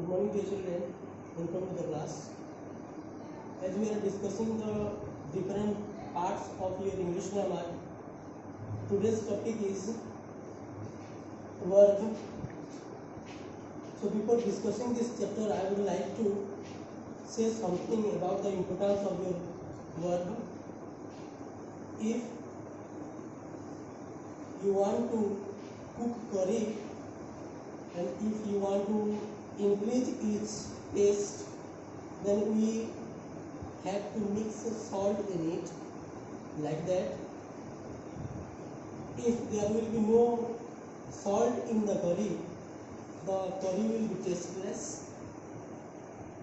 Good morning, dear children. Welcome to the class. As we are discussing the different parts of your English grammar, today's topic is verb. So before discussing this chapter, I would like to say something about the importance of your verb. If you want to cook curry and if you want to increase its taste, then we have to mix salt in it, like that. If there will be no salt in the curry will be tasteless.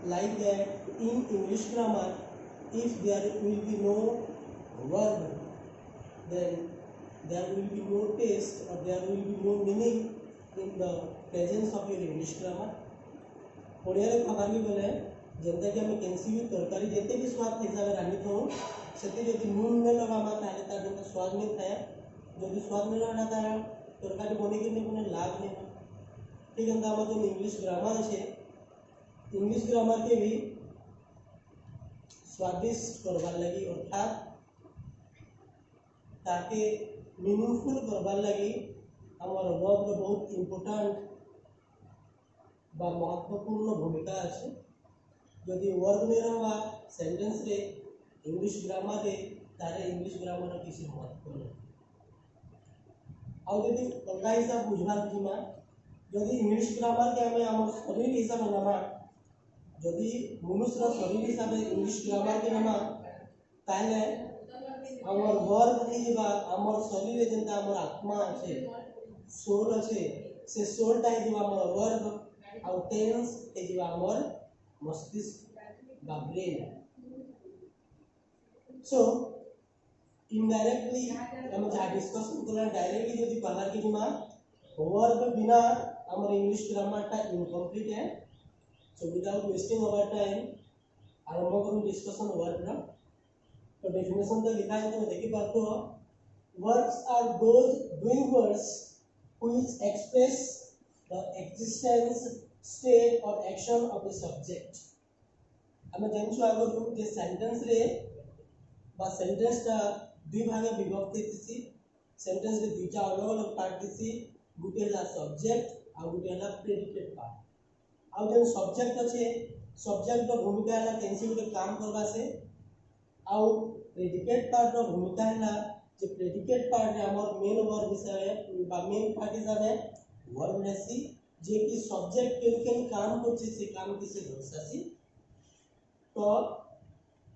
Like that, in English grammar, if there will be no verb, then there will be no taste or there will be no meaning in the presence of your English grammar. Odia खबर भी बोले जनता कि हमें कैंसी भी तरकारी जिते भी स्वाद हिसाब से रांधी था सेती जो नून में लगा माता है ताकि उनका स्वाद नहीं था जो भी स्वाद में लगा था तरकारी बने के लिए उन्हें लाभ नहीं ठीक है तो जो इंग्लिश ग्रामर है इंग्लिश ग्रामर के भी स्वादिष्ट करवार लगी अर्थात ताकि मीनिंगफुल करवार लगी हमारा वर्ब बहुत इम्पोर्टेंट बा महत्वपूर्ण भूमिका अच्छे यदि वर्ब नहीं रहा सेंटेंस रे इंग्लिश ग्रामर रे तारे इंग्लिश ग्रामर किसी महत्व नहीं और यदि अलग हिसाब बुझवार जीमा यदि इंग्लिश ग्रामर के हमें आम शरीर हिसाब नमा यदि मनुष्य शरीर हिसाब से इंग्लिश ग्रामर के नमा ताले आमर वर्ब थी जीवा आमर शरीर रे जेंता आमर आत्मा अच्छे सोल अच्छे से सोल टाइप जीवा आमर वर्ब और टेंस ए जीवा आमर मस्तिष्क बा ब्रेन सो इनडायरेक्टली हम जहाँ डिस्कशन करना डायरेक्टली यदि बाहर की जीमा वर्ब बिना आमर इंग्लिश ग्रामर टा इनकम्प्लीट है so without wasting our time आरंभ करूँ डिस्कशन वर्ब ना तो डेफिनेशन तो लिखा है तो देखिए पाते हो verbs are those doing words which express the existence state or action of the subject हमें जानछु आगो जे सेंटेंस रे बा सेंटेंस टा दुई भागे विभक्त थिसी सेंटेंस रे दुईटा अलग अलग पार्ट थिसी गुटे ला सब्जेक्ट आ गुटे ला प्रेडिकेट पार्ट आ जे सब्जेक्ट अछि सब्जेक्ट रो भूमिका ला केनसी गुटे काम करबा से आ प्रेडिकेट पार्ट रो भूमिका ला जे प्रेडिकेट पार्ट रे हमर मेन वर्ब हिसाबे बा मेन पार्ट हिसाबे वर्ब रहसी जे कि सब्जेक्ट केन काम करछि से काम किसे दर्शासी तो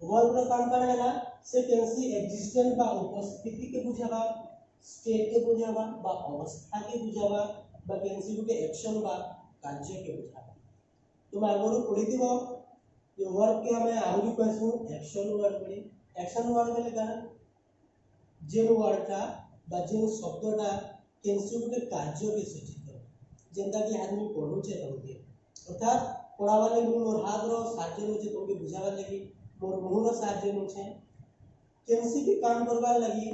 वर्ब रो काम करा है से केनसी एग्जिस्टेंस बा उपस्थिति के बुझावा स्टेट के बुझावा बा अवस्था के बुझावा बा केनसी गुटे एक्शन बा कार्य के बुझावा तो मैं आगरो पढि दिबो ये वर्ब के हमें आहुरी कहसु एक्शन वर्ब बोली एक्शन वर्ब बोले का जे वर्ड का बा जे शब्दटा केनसी गुटे कार्य के सूचित करे जेंता कि आदमी पढु छे तंके अर्थात पढावाले मोर हाथ रो साहाय्य नो छे तंके बुझावा लागि मोर मुंह रो साहाय्य नो छे केनसी भी काम करबा लागि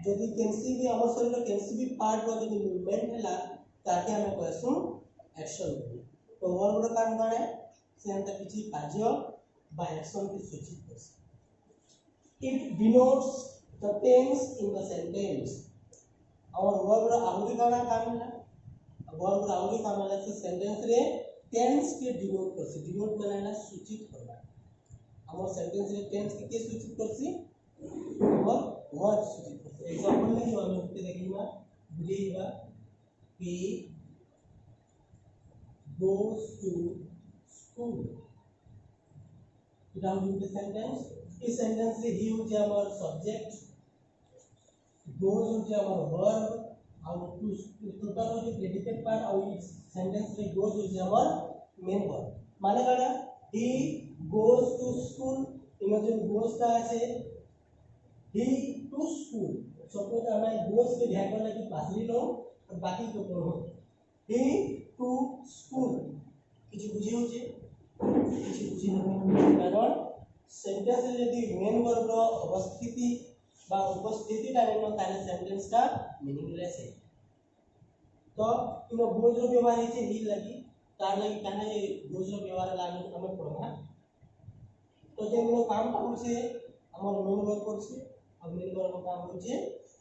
यदि केनसी भी हमर शरीर रो केनसी भी पार्ट रो यदि मूवमेंट हैला ताके हम कहसु एक्शन तो वर्ब रो काम करे से हम किछि कार्य बा एक्शन के सूचित करे it denotes the tense in the sentence और वर्ब रो आहुरी काम है वर्ब रो आहुरी काम है से सेंटेंस रे टेंस के डिनोट करसी डिनोट माने सूचित करना हमर सेंटेंस रे टेंस के सूचित करसी और वर्ब सूचित करसी एग्जांपल में जो हम पे देखिबा बुझेबा he goes to school without the sentence इस सेंटेंस से ही हो जाए हमारा सब्जेक्ट goes हो जाए हमारा वर्ब और टोटल हो जो प्रेडिकेट पार्ट और इस सेंटेंस में goes हो जाए हमारा मेन वर्ब माने क्या he goes to school imagine goes का है he to school सपोज हमें goes के ध्यान करना कि पासली लो और बाकी को पढ़ो he to school किसी बुझे हो जे किसी बुझे नहीं कारण सेंटेंस यदि मेन वर्ब रो अवस्थिति बा उपस्थिति टाइम में ताने सेंटेंस का मीनिंगलेस है तो इन गोज रो व्यवहार है ही लगी तार लगी कहने यूज रो व्यवहार लागू हमें पढ़ना तो जे मोर काम का होছে हमर मेन वर्क করছে और मेन वर्क का काम होছে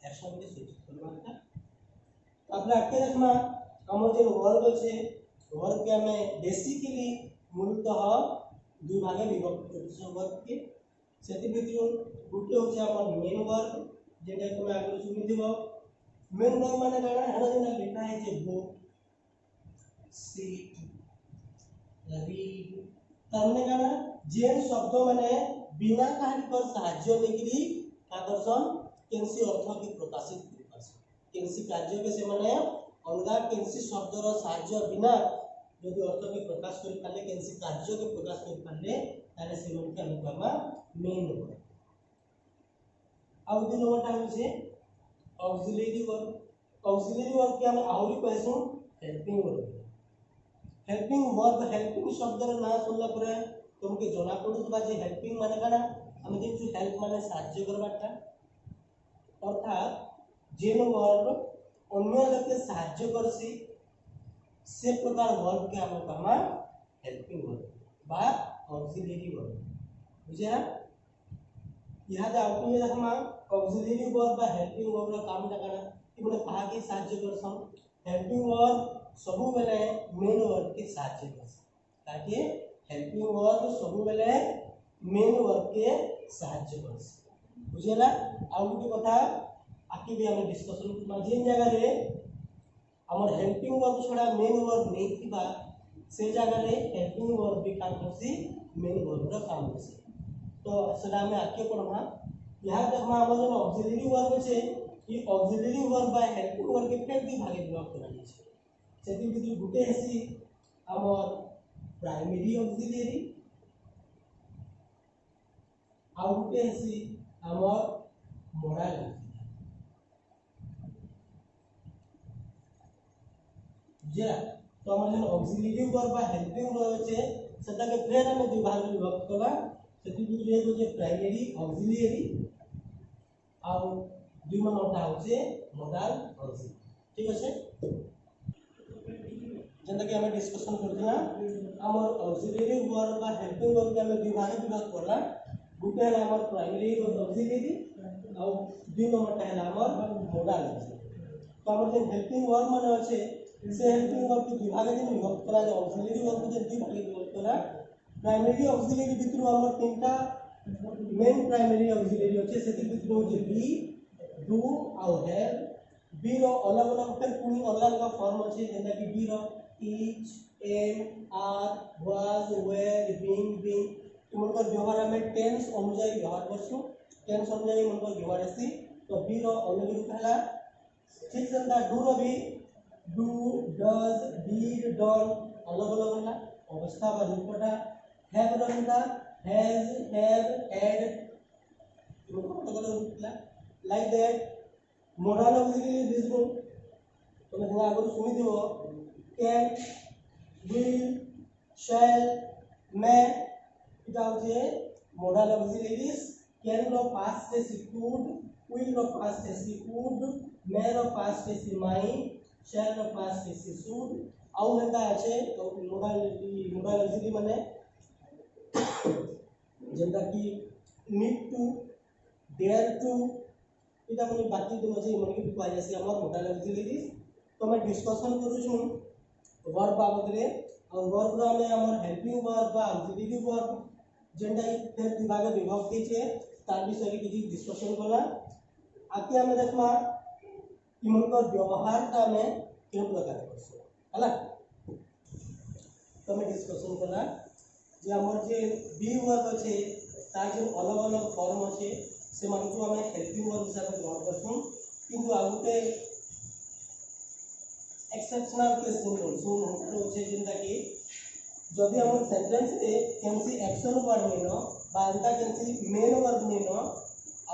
एक्शन के सूचित करवाटा अपना आके देखमा हमर जे वर्क আছে वर्क के हमें बेसिकली मूलतः दुई भागे विभक्त करছে वर्क के सेति भितर गुटे होছে हमर मेन वर्क जेटा तुम आगे सुनि दिबो मेन वर्क माने काना हना जेना लिखा है जे गो सीट रीड तमने काना जेन शब्द माने बिना कहानी पर साहाय्य लेकिरी आकर्षण केनसी अर्थ के प्रकाशित करि पास केनसी कार्य के से माने अलगा केनसी शब्द रो साहाय्य बिना यदि अर्थ के प्रकाश करि पाले केनसी कार्य के प्रकाश करि पाले ताले से मन के अनुगमा मेन वर्क आउ दिन नंबरटा होचे ऑक्सिलरी वर्क के हम आउरी कहसु हेल्पिंग वर्क हेल्पिंग शब्द रे ना सुनला परे तुमके जना पडुबा जे हेल्पिंग माने काना हम जे हेल्प माने साहाय्य करबाटा अर्थात जेन वर्क अन्य लोके साहाय्य करसी से प्रकार वर्क के हम कहमा हेल्पिंग वर्क बा ऑक्सिलरी वर्क बुझे ना यहां दे आउट में देखमा ऑक्सिलरी वर्क बा हेल्पिंग वर्क रो काम काना कि बोले कहा के साहाय्य करसन हेल्पिंग वर्क सबु बेले मेन वर्क के साहाय्य करसन ताकि हेल्पिंग वर्क सबु बेले मेन वर्क के साहाय्य करसन बुझेला आ गुटे कथा आके भी हम डिस्कशन करबा जेन जगह रे हमर हेल्पिंग वर्क छोड़ा मेन वर्क नहीं थिबा से जगह रे हेल्पिंग वर्क भी काम करसी मेन वर्क रो काम करसी तो सदा में आके पढ़मा यहां तक हम हमर जो ऑक्सिलरी वर्क छे ई ऑक्सिलरी वर्क बा हेल्पिंग वर्क के फेर दी भागे विभाग करानी छे सेति भितर गुटे हेसी हमर प्राइमरी ऑक्सिलरी आ गुटे हेसी हमर मोडल जरा तो हमर जो ऑक्सिलरी वर्क बा हेल्पिंग वर्क छे सेटा के फेर हम दू भाग में विभाग करबा सेति भितर एगो जे प्राइमरी ऑक्सिलरी आ दुई नंबरटा होचे मोडल ऑक्सिलरी ठीक আছে जेंदा कि हमें डिस्कशन करथिना हमर ऑक्सिलरी वर्क बा हेल्पिंग वर्क के हमें विभाग करला गुटे है हमर प्राइमरी ऑक्सिलरी और दुई नंबरटा है हमर मोडल तो हमर जे हेल्पिंग वर्क माने আছে से हेल्पिंग वर्क के विभाग जे विभक्त करा जे ऑक्सिलरी वर्क जे दुई भाग विभक्त करा प्राइमरी ऑक्सिलरी भितर हमर तीनटा मेन प्राइमरी ऑक्सिलरी अछि सेति भितर होचे बी डू और हैव बी रो अलग अलग फिर पुनी अलग अलग फॉर्म अछि जेना कि बी रो is am are was were being तुमकर व्यवहार में टेंस अनुसार व्यवहार करछु टेंस अनुसार मनकर व्यवहार अछि तो बी रो अलग रूप हला ठीक सेंदा डू रो भी डू डज डिड डन अलग अलग हला अवस्था बा रूपटा हैव रो हला हैज हैव हैड तुमकर अलग अलग रूप हला like that modal auxiliary this रो तो मैं आगे सुनि दिबो कैन विल शैल मे इटा होचे मोडल ऑक्सिलरीज कैन रो पास्ट टेंस कुड विल रो पास्ट टेंस कुड मे रो पास्ट टेंस माइट शैल रो पास्ट टेंस शुड आउ हेता আছে मोडल ऑक्सिलरी माने जेंदा कि नीड टू डेयर टू इटा मने बाकी दिन जे मन के बिकवा जैसे हमर मोडल ऑक्सिलरी तो मैं डिस्कशन करू छु वर्ब बाबत रे और वर्ब रा में हमर हेल्पिंग वर्ब बा ऑक्सिलरी वर्ब जेंडा फिर विभाग विभक्त छे तार विषय के किछि डिस्कशन करला आके हमें देखमा कि मनकर व्यवहार का में के प्रकार करछो हला तो मैं डिस्कशन करला जे हमर जे बी वर्ब अछि तार जे अलग अलग फॉर्म अछि से मानकु हमें हेल्पिंग वर्ब हिसाब से ग्रहण करछुं किंतु आगुते एक्सेप्शनल केस करछुं हमर होचे जेंदा कि जदि हमर सेंटेंस रे केनसी एक्शन वर्ब नेनो बा अंता केनसी मेन वर्ब नेनो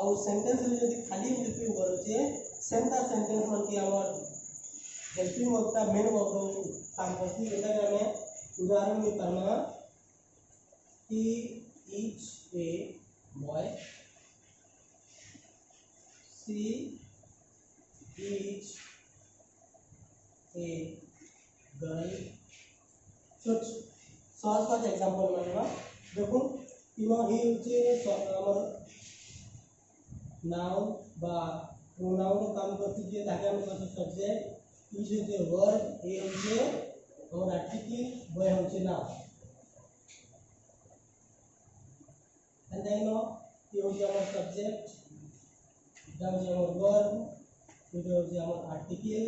और सेंटेंस रे जदि खाली हेल्पिंग वर्ब छे सेंटा सेंटेंस मन के हमर हेल्पिंग वर्ब का मेन वर्ब काम करती जेंदा कि हमें उदाहरण में करना he is a boy she is a girl तो सहज एग्जांपल मानवा देखो तीनो ही होचे हमर नाउन बा प्रोनाउन रो काम करती जे ताके हम कहते सब्जेक्ट इज होचे वर्ब ए होचे हमर आर्टिकल बय होचे नाउन एंड देन ये होचे हमर सब्जेक्ट दा होचे हमर वर्ब ये होचे हमर आर्टिकल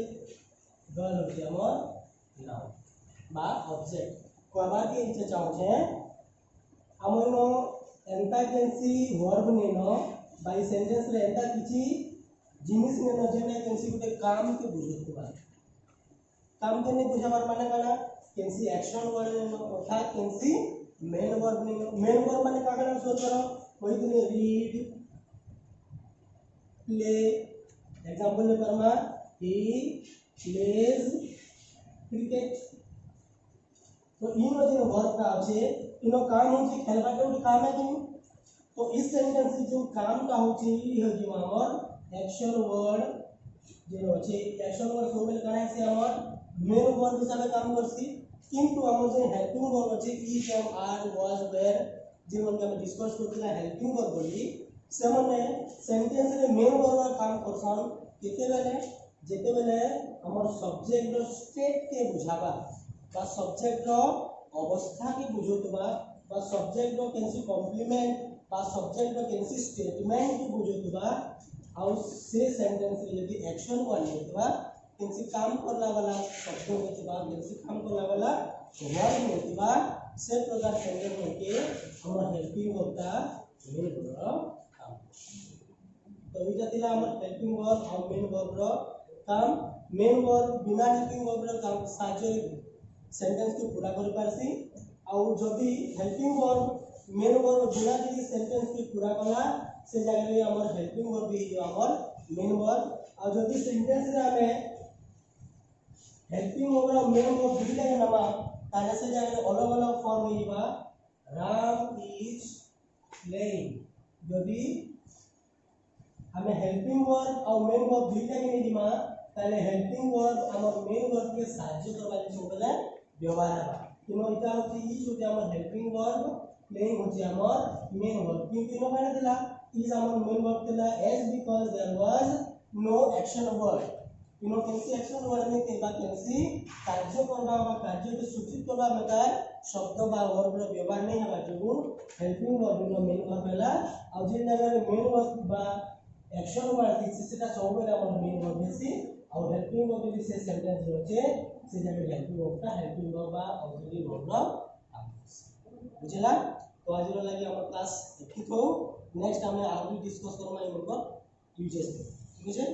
गल होचे हमर नाउन बा ऑब्जेक्ट कोबार के इच्छा चाहू छे हमनो एंता केनसी वर्ब नेनो बाई सेंटेंस रे एंता किछि जिनिस नेनो जेने केनसी गुटे काम के बुझुतबा काम के ने बुझाबार माने काना केनसी एक्शन वर्ड नेनो अर्थात केनसी मेन वर्ब नेनो मेन वर्ब माने का काना सोच करो कोई दिन रीड प्ले एग्जांपल ले परमा ही प्लेज क्रिकेट तो इनो जो वर्ब का আছে इनो काम होची खेलबा के उठी काम है कि तो इस सेंटेंस जो काम का होची ई हो जी हमर एक्शन वर्ड जे होची एक्शन वर्ड सोबे कना से हमर मेन वर्ब हिसाब से काम करसी किंतु हमर जे हेल्पिंग वर्ब होची ई एम आर वाज वेयर जे मन के हम डिस्कस करथिला हेल्पिंग वर्ब बोली से माने सेंटेंस रे मेन वर्ब का काम करसन केते बेले हमर सब्जेक्ट रो स्टेट के बुझाबा बा सब्जेक्ट रो अवस्था के बुझोतबा बा सब्जेक्ट रो केनसी कॉम्प्लीमेंट बा सब्जेक्ट रो केनसी स्टेटमेंट के बुझोतबा और से सेंटेंस रे यदि एक्शन वर्ड होतबा केनसी काम करला वाला शब्द होतबा केनसी काम करला वाला वर्ड होतबा से प्रकार सेंटेंस के हमर हेल्पिंग होता मेन वर्ब काम तो इटा दिला हमर हेल्पिंग वर्ब और मेन वर्ब रो काम मेन वर्ब बिना हेल्पिंग वर्ब रो काम साजे सेंटेंस को पूरा कर पारसी और जदी हेल्पिंग वर्ब मेन वर्ब बिना जे सेंटेंस को पूरा कला से जगह रे हमर हेल्पिंग वर्ब भी हमर मेन वर्ब और जदी सेंटेंस रे हमें हेल्पिंग वर्ब और मेन वर्ब दुटा के नामा ताले से जगह रे अलग अलग फॉर्म होइबा राम इज प्लेइंग जदी हमें हेल्पिंग वर्ब और मेन वर्ब दुटा के दिमा ताले हेल्पिंग वर्ब हमर मेन वर्ब के साहाय्य करबा ले बोले व्यवहार बा किनो इटा होची ई होचे हमर हेल्पिंग वर्ब प्लेइंग होचे हमर मेन वर्ब किंतु इनो काने दिला इज हमर मेन वर्ब दिला as because there was no action word इनो केनसी एक्शन वर्ड में केबा केनसी कार्य करबा बा कार्य के सूचित करबा में शब्द बा वर्ब रो व्यवहार नहीं हबा जो हेल्पिंग वर्ब इनो मेन वर्ब होला और जे जगह रे मेन वर्ब बा एक्शन वर्ड थी सेटा सब बेला हमर मेन वर्ब बेसी और हेल्पिंग वर्ब भी से सेंटेंस होचे से जगह हेल्पिंग वर्ब का हेल्पिंग वर्ब बा ऑक्सिलरी वर्ब रो बुझला तो आज रो लागि हमर क्लास ठीक हो नेक्स्ट हमें आगे डिस्कस करबा इनको यूजेस ठीक है।